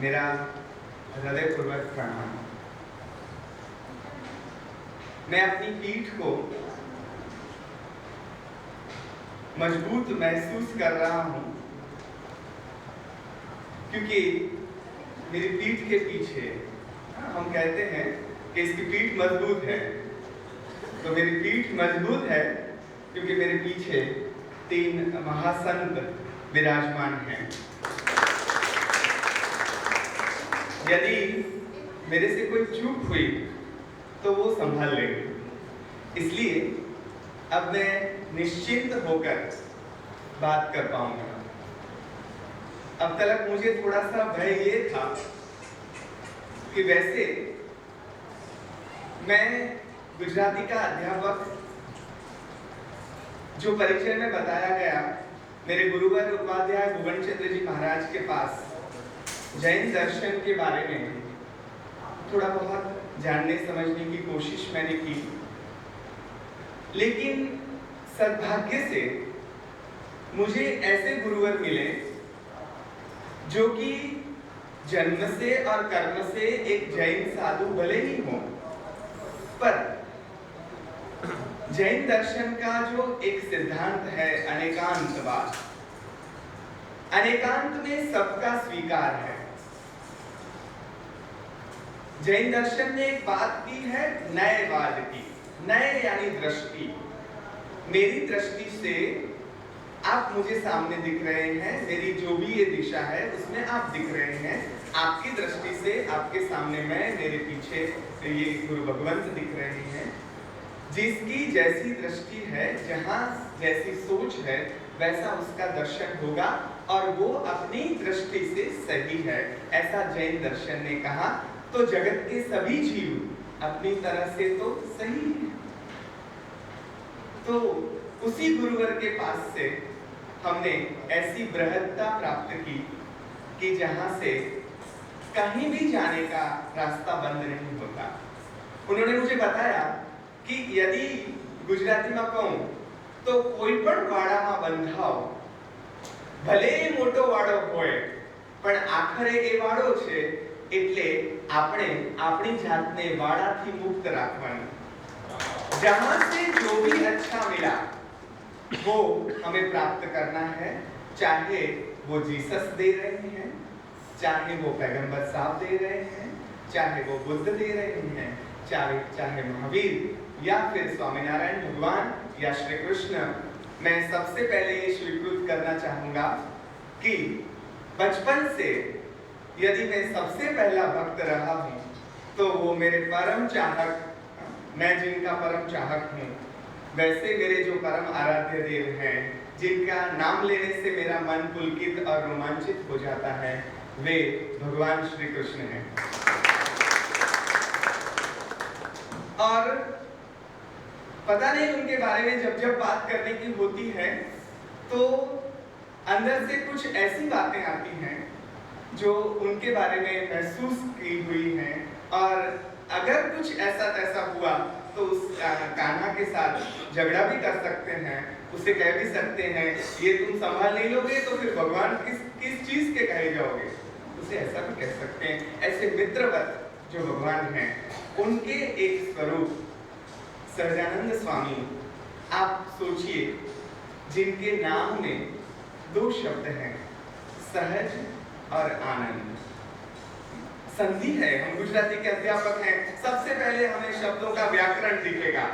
मेरा हृदयपूर्वक प्रणाम। मैं अपनी पीठ को मजबूत महसूस कर रहा हूं, क्योंकि मेरी पीठ के पीछे हम कहते हैं कि इसकी पीठ मजबूत है। तो मेरी पीठ मजबूत है क्योंकि मेरे पीछे 3 महासंत विराजमान हैं। यदि मेरे से कोई चूक हुई तो वो संभाल लेंगे, इसलिए अब मैं निश्चिंत होकर बात कर पाऊंगा। अब तक मुझे थोड़ा सा भय ये था कि वैसे मैं गुजराती का अध्यापक, जो परिचय में बताया गया, मेरे गुरुवर उपाध्याय भुवन चंद्र जी महाराज के पास जैन दर्शन के बारे में थोड़ा बहुत जानने समझने की कोशिश मैंने की, लेकिन सद्भाग्य से मुझे ऐसे गुरुवर मिले जो कि जन्म से और कर्म से एक जैन साधु भले ही हो, पर जैन दर्शन का जो एक सिद्धांत है अनेकांतवाद, अनेकांत में सबका स्वीकार है। जैन दर्शन ने एक बात की है नयवाद की, नय यानी दृष्टि। मेरी दृष्टि से आप मुझे सामने दिख रहे हैं, मेरी जो भी ये दिशा है उसमें आप दिख रहे हैं। आपकी दृष्टि से आपके सामने मैं, मेरे पीछे ये गुरु भगवंत दिख रहे हैं। जिसकी जैसी दृष्टि है, जहां जैसी सोच है, वैसा उसका दर्शन होगा और वो अपनी दृष्टि से सही है, ऐसा जैन दर्शन ने कहा। तो जगत के सभी जीव अपनी तरह से तो सही है। तो उसी गुरुवर के पास से हमने ऐसी बृहत्ता प्राप्त की कि जहां से कहीं भी जाने का रास्ता बंद नहीं होता। उन्होंने मुझे बताया कि यदि गुजराती में कहूं तो कोई पण वाड़ाમાં બંધાવ, ભલે મોટો વાડો હોય, પણ આખરે એ વાડો છે, એટલે આપણે આપણી જાતને વાડાથી મુક્ત રાખવાની। जहां से जो भी अच्छा मिला वो हमें प्राप्त करना है, चाहे वो जीसस दे रहे हैं, चाहे वो पैगंबर साहब दे रहे हैं, चाहे वो बुद्ध दे रहे हैं, चाहे महावीर या फिर स्वामीनारायण भगवान या श्री कृष्ण। मैं सबसे पहले ये स्वीकृत करना चाहूंगा कि बचपन से यदि मैं सबसे पहला भक्त रहा हूं तो वो मेरे परम चाहक, मैं जिनका परम चाहक हूं, वैसे मेरे जो परम आराध्य देव हैं, जिनका नाम लेने से मेरा मन पुलकित और रोमांचित हो जाता है, वे भगवान श्री कृष्ण हैं। और पता नहीं उनके बारे में जब जब बात करने की होती है तो अंदर से कुछ ऐसी बातें आती हैं जो उनके बारे में महसूस की हुई हैं, और अगर कुछ ऐसा तैसा हुआ तो उस कान्हा के साथ झगड़ा भी कर सकते हैं, उसे कह भी सकते हैं ये तुम संभाल नहीं लोगे तो फिर भगवान किस चीज के कहे जाओगे, उसे ऐसा भी कह सकते हैं। ऐसे मित्रवत जो भगवान हैं, उनके एक स्वरूप सहजानंद स्वामी, आप सोचिए, जिनके नाम में 2 शब्द हैं, सहज और आनंद। संधि है, हम गुजराती के अध्यापक हैं, सबसे पहले हमें शब्दों का व्याकरण दिखेगा,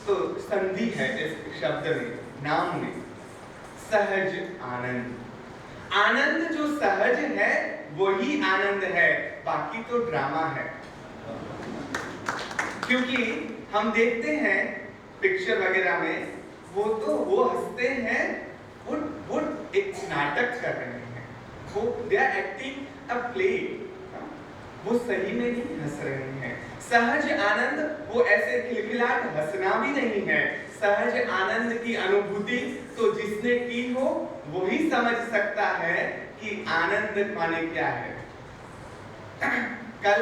तो संधि है इस शब्द में, नाम में, सहज आनंद। आनंद जो सहज है वही आनंद है, बाकी तो ड्रामा है। क्योंकि हम देखते हैं पिक्चर वगैरह में, वो हंसते हैं, वो एक नाटक कर रहे हैं, वो they are acting a play, वो सही में नहीं हंस रहे हैं। सहज आनंद वो ऐसे खिलखिलाट हंसना भी नहीं है। सहज आनंद की अनुभूति तो जिसने की हो वही समझ सकता है कि आनंद माने क्या है। कल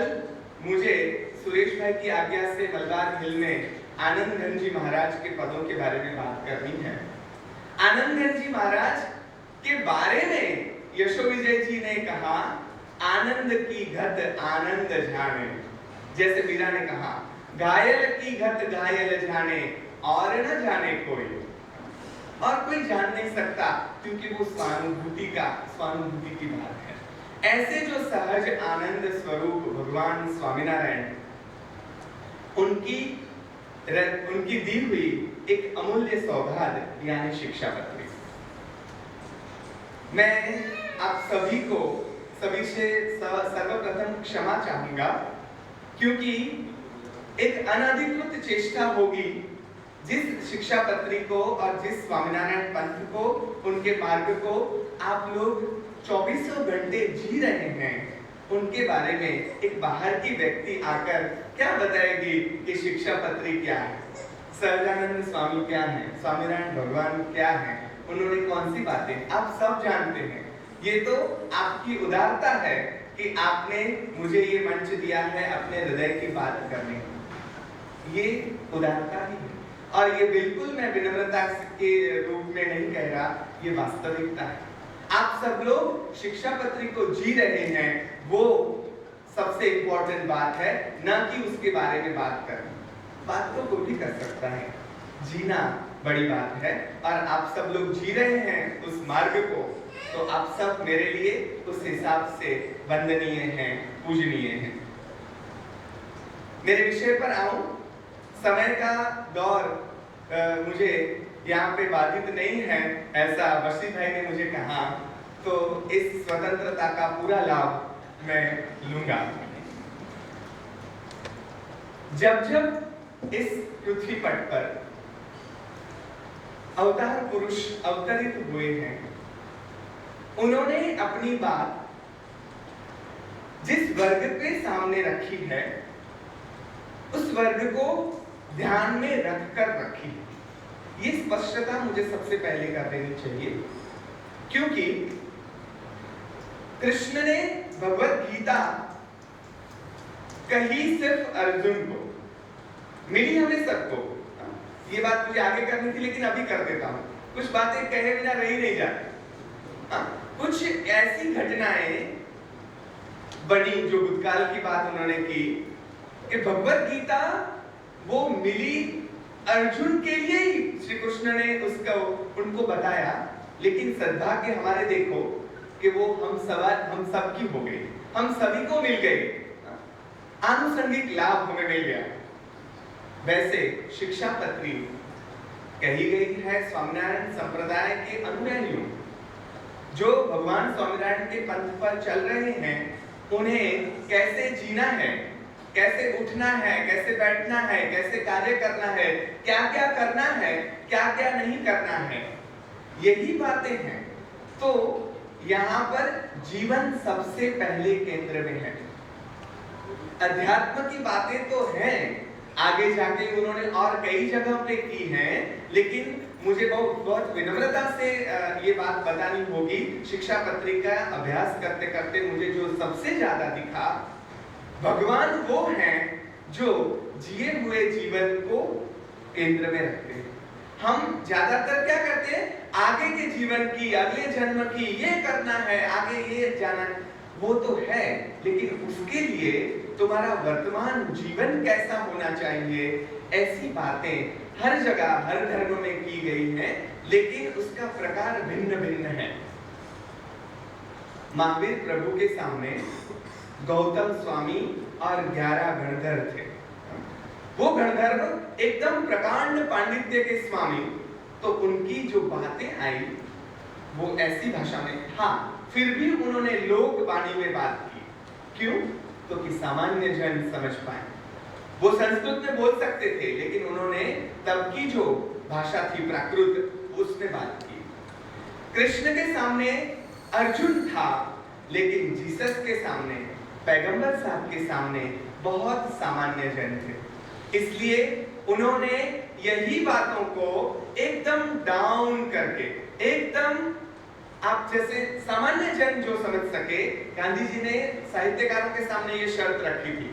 मुझे सुरेश भाई की आज्ञा से मलबार हिल में आनंद घन जी महाराज के पदों के बारे में बात करनी है। आनंद घन जी महाराज के बारे में यशो विजय जी ने कहा आनंद की घट आनंद जाने। जैसे मीरा ने कहा, घायल की घट घायल जाने और न जाने कोई, और कोई जान नहीं सकता, क्योंकि वो स्वानुभूति की बात है। ऐसे जो सहज आनंद स्वरूप भगवान स्वामीनारायण, उनकी दी हुई एक अमूल्य सौगात यानी शिक्षापत्री। मैं आप सभी से सर्वप्रथम क्षमा चाहूंगा, क्योंकि एक अनधिकृत चेष्टा होगी जिस शिक्षापत्री को और जिस स्वामीनारायण पंथ को, उनके मार्ग को आप लोग 24 घंटे जी रहे हैं, उनके बारे में एक बाहर की व्यक्ति आकर क्या बताएगी कि शिक्षापत्री क्या है, सहजानंद स्वामी क्या है, स्वामीनारायण भगवान क्या है, उन्होंने कौन सी बातें, आप सब जानते हैं। ये तो आपकी उदारता है कि आपने मुझे ये मंच दिया है अपने हृदय की बात करने की, ये उदारता ही है। और ये बिल्कुल मैं विनम्रता के रूप में नहीं कह रहा, ये वास्तविकता है। आप सब लोग शिक्षापत्री को जी रहे हैं, वो सबसे इंपॉर्टेंट बात है, न कि उसके बारे में बात करना। बात तो कोई भी कर सकता है, जीना बड़ी बात है, और आप सब लोग जी रहे हैं उस मार्ग को, तो आप सब मेरे लिए उस हिसाब से वंदनीय हैं, पूजनीय हैं। मेरे विषय पर आऊं, समय का दौर मुझे यहाँ पे बाधित नहीं है, ऐसा वशीद भाई ने मुझे कहा, तो इस स्वतंत्रता का पूरा लाभ मैं लूंगा। जब इस पृथ्वी पट पर अवतार पुरुष अवतरित हुए हैं, उन्होंने अपनी बात जिस वर्ग के सामने रखी है, उस वर्ग को ध्यान में रखकर रखी। ये स्पष्टता मुझे सबसे पहले कर देनी चाहिए, क्योंकि कृष्ण ने भगवत गीता कही सिर्फ अर्जुन को, मिली हमें सबको। ये बात मुझे आगे करनी थी, लेकिन अभी कर देता हूं। कुछ बातें कहे बिना रही नहीं जाती। कुछ ऐसी घटनाएं बनी जो भूतकाल की बात उन्होंने की, कि भगवत गीता वो मिली अर्जुन के लिए ही, श्री कृष्ण ने उनको बताया, लेकिन सद्भाग्य हमारे देखो कि वो हम सबकी हो गई, हम सभी को मिल गई, आनुषंगिक लाभ हमें मिल गया। वैसे शिक्षापत्री कही गई है स्वामीनारायण संप्रदाय के अनुयायियों, जो भगवान स्वामीनारायण के पंथ पर चल रहे हैं, उन्हें कैसे जीना है, कैसे उठना है, कैसे बैठना है, कैसे कार्य करना है, क्या क्या करना है, क्या क्या नहीं करना है, यही बातें हैं। तो यहाँ पर जीवन सबसे पहले केंद्र में है। अध्यात्म की बातें तो हैं, आगे जाके उन्होंने और कई जगह पे की हैं, लेकिन मुझे बहुत विनम्रता से ये बात बतानी होगी। शिक्षापत्री का अभ्यास करते करते मुझे जो सबसे ज्यादा दिखा, भगवान वो हैं जो जिए हुए जीवन को केंद्र में रखते हैं। हम ज्यादातर क्या करते हैं, आगे के जीवन की, अगले जन्म की, ये करना है, आगे ये जाना है, वो तो है, लेकिन उसके लिए तुम्हारा वर्तमान जीवन कैसा होना चाहिए, ऐसी बातें हर जगह हर धर्म में की गई हैं, लेकिन उसका प्रकार भिन्न भिन्न है। महावीर प्रभु के सामने गौतम स्वामी और 11 गणधर थे। वो गणधर एकदम प्रकांड पांडित्य के स्वामी, तो उनकी जो बातें आई वो ऐसी भाषा में, हाँ फिर भी उन्होंने लोक वाणी में बात की। क्यों? तो कि सामान्य जन समझ पाए। वो संस्कृत में बोल सकते थे, लेकिन उन्होंने तब की जो भाषा थी प्राकृत, उसमें बात की। कृष्ण के सामने अर्जुन था, लेकिन जीसस के सामने, पैगंबर साहब के सामने बहुत सामान्य जन थे। इसलिए उन्होंने यही बातों को एकदम डाउन करके, एकदम आप जैसे सामान्य जन जो समझ सके, गांधी जी ने साहित्यकारों के सामने ये शर्त रखी थी,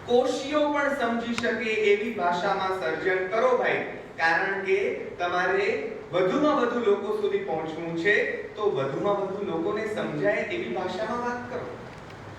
कोशियों पण समझी सके एवी भाषाમાં સર્જન કરો ભાઈ, કારણ કે તમારે વધુમાં વધુ લોકો સુધી પહોંચવું છે, તો વધુમાં વધુ લોકોને સમજાય એવી ભાષામાં વાત કરો।